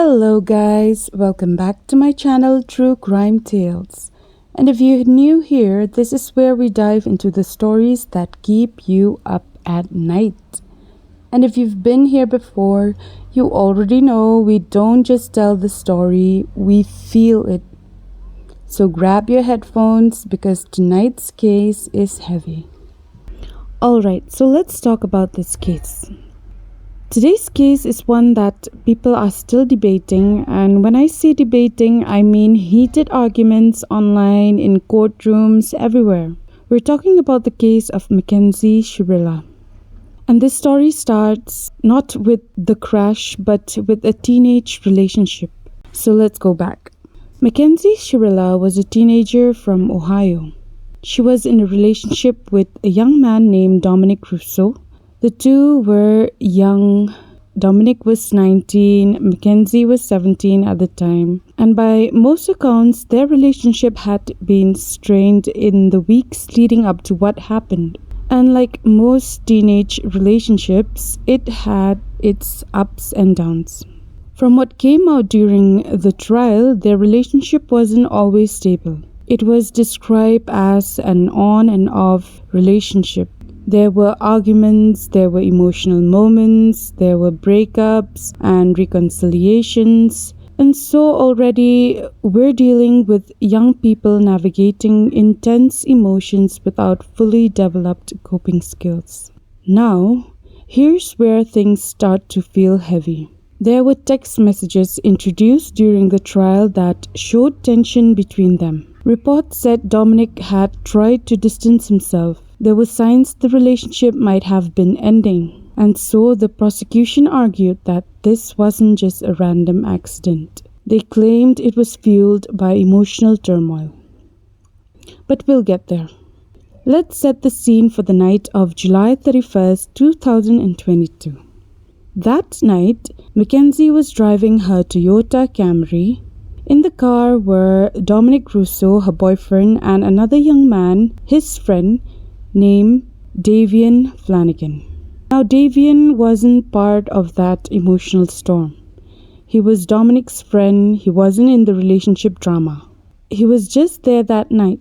Hello guys, welcome back to my channel True Crime Tales. And if you're new here, this is where we dive into the stories that keep you up at night. And if you've been here before, you already know we don't just tell the story, we feel it. So grab your headphones because tonight's case is heavy. Alright, so let's talk about this case. Today's case is one that people are still debating, and when I say debating, I mean heated arguments online, in courtrooms, everywhere. We're talking about the case of Mackenzie Shirilla. And this story starts not with the crash, but with a teenage relationship. So let's go back. Mackenzie Shirilla was a teenager from Ohio. She was in a relationship with a young man named Dominic Russo. The two were young. Dominic was 19, Mekenzie was 17 at the time, and by most accounts, their relationship had been strained in the weeks leading up to what happened. And like most teenage relationships, it had its ups and downs. From what came out during the trial, their relationship wasn't always stable. It was described as an on and off relationship. There were arguments, there were emotional moments, there were breakups and reconciliations. And so already we're dealing with young people navigating intense emotions without fully developed coping skills. Now, here's where things start to feel heavy. There were text messages introduced during the trial that showed tension between them. Reports said Dominic had tried to distance himself. There were signs the relationship might have been ending, and so the prosecution argued that this wasn't just a random accident. They claimed it was fueled by emotional turmoil. But we'll get there. Let's set the scene for the night of July 31st, 2022. That night, Mackenzie was driving her Toyota Camry. In the car were Dominic Russo, her boyfriend, and another young man, his friend, named Davion Flanagan. Now, Davion wasn't part of that emotional storm. He was Dominic's friend. He wasn't in the relationship drama. He was just there that night.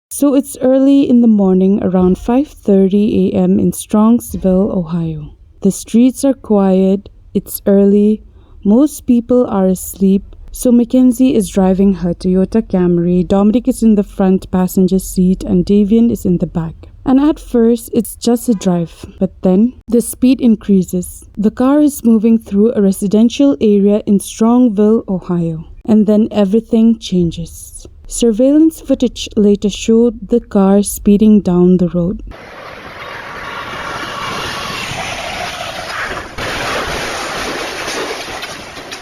So it's early in the morning, around 5:30 a.m. in Strongsville, Ohio. The streets are quiet. It's early. Most people are asleep. So Mackenzie is driving her Toyota Camry. Dominic is in the front passenger seat and Davion is in the back. And at first, it's just a drive, but then the speed increases. The car is moving through a residential area in Strongsville, Ohio, and then everything changes. Surveillance footage later showed the car speeding down the road.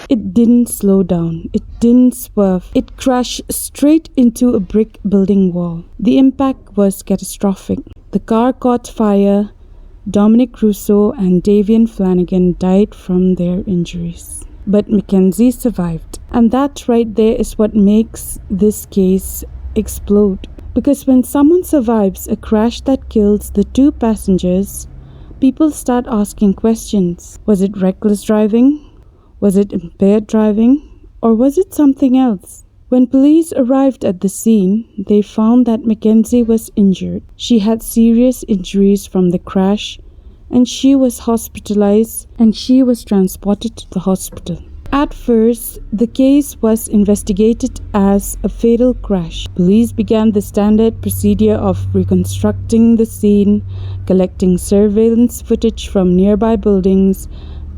It didn't slow down, it didn't swerve, it crashed straight into a brick building wall. The impact was catastrophic. The car caught fire. Dominic Russo and Davion Flanagan died from their injuries. But Mackenzie survived. And that right there is what makes this case explode. Because when someone survives a crash that kills the two passengers, people start asking questions. Was it reckless driving? Was it impaired driving, or was it something else? When police arrived at the scene, they found that Mackenzie was injured. She had serious injuries from the crash, and she was hospitalized and she was transported to the hospital. At first, the case was investigated as a fatal crash. Police began the standard procedure of reconstructing the scene, collecting surveillance footage from nearby buildings,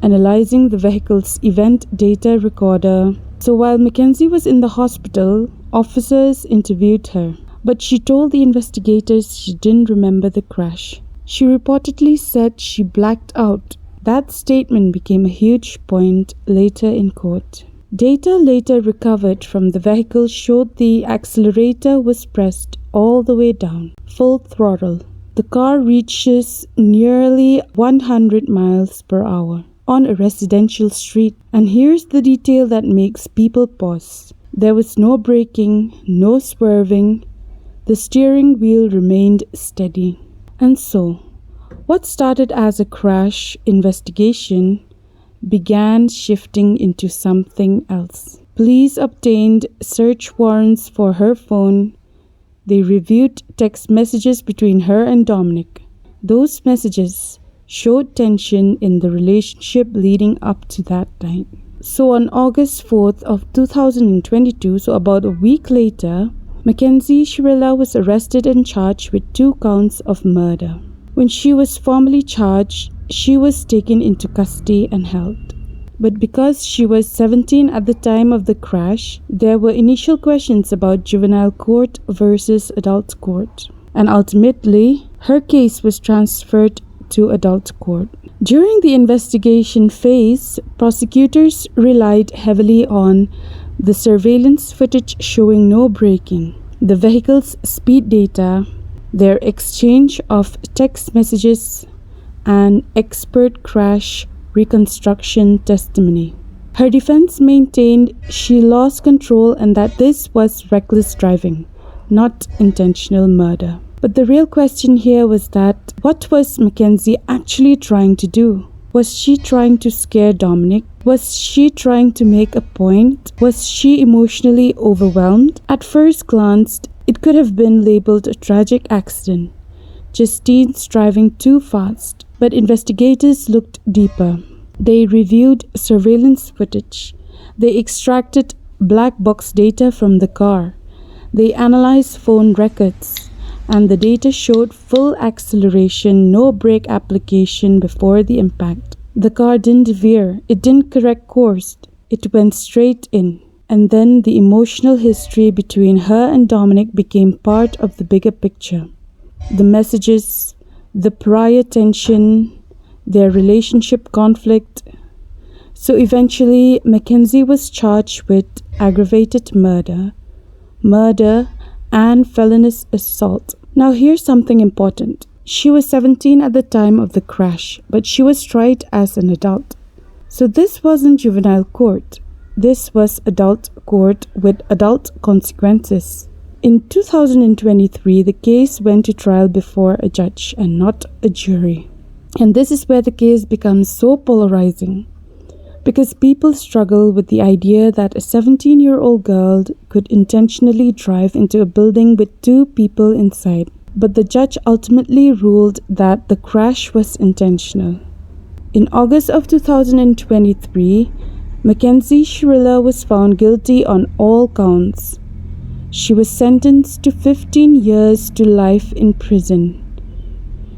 analyzing the vehicle's event data recorder. So while Mackenzie was in the hospital, officers interviewed her. But she told the investigators she didn't remember the crash. She reportedly said she blacked out. That statement became a huge point later in court. Data later recovered from the vehicle showed the accelerator was pressed all the way down, full throttle. The car reaches nearly 100 miles per hour. On a residential street. And here's the detail that makes people pause. There was no braking, no swerving. The steering wheel remained steady. And so, what started as a crash investigation began shifting into something else. Police obtained search warrants for her phone. They reviewed text messages between her and Dominic. Those messages showed tension in the relationship leading up to that night. So on August 4th of 2022, so about a week later, Mackenzie Shirilla was arrested and charged with 2 counts of murder. When she was formally charged, she was taken into custody and held. But because she was 17 at the time of the crash, there were initial questions about juvenile court versus adult court. And ultimately, her case was transferred to adult court. During the investigation phase, prosecutors relied heavily on the surveillance footage showing no braking, the vehicle's speed data, their exchange of text messages, and expert crash reconstruction testimony. Her defense maintained she lost control and that this was reckless driving, not intentional murder. But the real question here was that what was Mackenzie actually trying to do? Was she trying to scare Dominic? Was she trying to make a point? Was she emotionally overwhelmed? At first glance, it could have been labeled a tragic accident, just teens driving too fast. But investigators looked deeper. They reviewed surveillance footage. They extracted black box data from the car. They analyzed phone records. And the data showed full acceleration, no brake application before the impact. The car didn't veer, it didn't correct course, it went straight in. And then the emotional history between her and Dominic became part of the bigger picture. The messages, the prior tension, their relationship conflict. So eventually, Mackenzie was charged with aggravated murder, and felonious assault. Now here's something important. She was 17 at the time of the crash, but she was tried as an adult. So this wasn't juvenile court. This was adult court with adult consequences. In 2023, the case went to trial before a judge and not a jury. And this is where the case becomes so polarizing, because people struggle with the idea that a 17-year-old girl could intentionally drive into a building with 2 people inside. But the judge ultimately ruled that the crash was intentional. In August of 2023, Mackenzie Shirilla was found guilty on all counts. She was sentenced to 15 years to life in prison.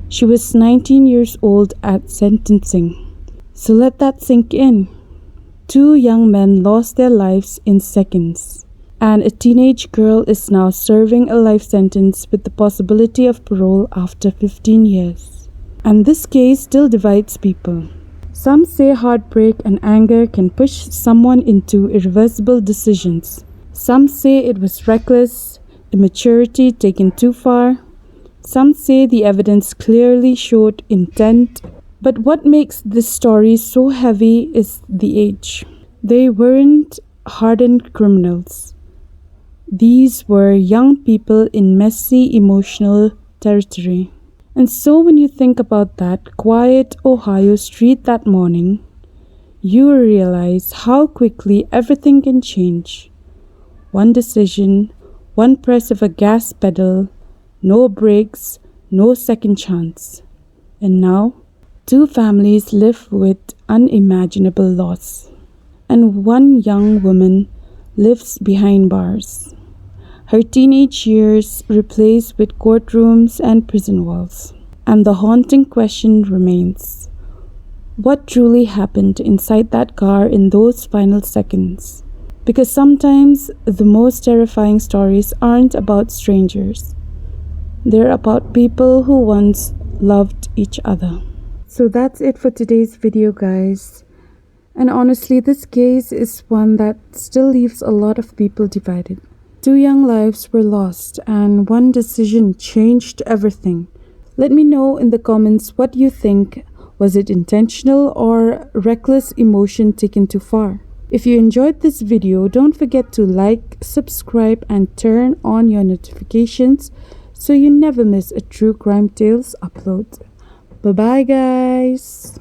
She was 19 years old at sentencing. So let that sink in. 2 young men lost their lives in seconds. And a teenage girl is now serving a life sentence with the possibility of parole after 15 years. And this case still divides people. Some say heartbreak and anger can push someone into irreversible decisions. Some say it was reckless, immaturity taken too far. Some say the evidence clearly showed intent. But what makes this story so heavy is the age. They weren't hardened criminals. These were young people in messy emotional territory. And so when you think about that quiet Ohio street that morning, you realize how quickly everything can change. One decision, one press of a gas pedal, no brakes, no second chance. And now, 2 families live with unimaginable loss. And one young woman lives behind bars. Her teenage years replaced with courtrooms and prison walls. And the haunting question remains: what truly happened inside that car in those final seconds? Because sometimes the most terrifying stories aren't about strangers. They're about people who once loved each other. So that's it for today's video, guys. And honestly, this case is one that still leaves a lot of people divided. 2 young lives were lost, and one decision changed everything. Let me know in the comments what you think. Was it intentional or reckless emotion taken too far? If you enjoyed this video, don't forget to like, subscribe, and turn on your notifications so you never miss a True Crime Tales upload. Bye-bye, guys!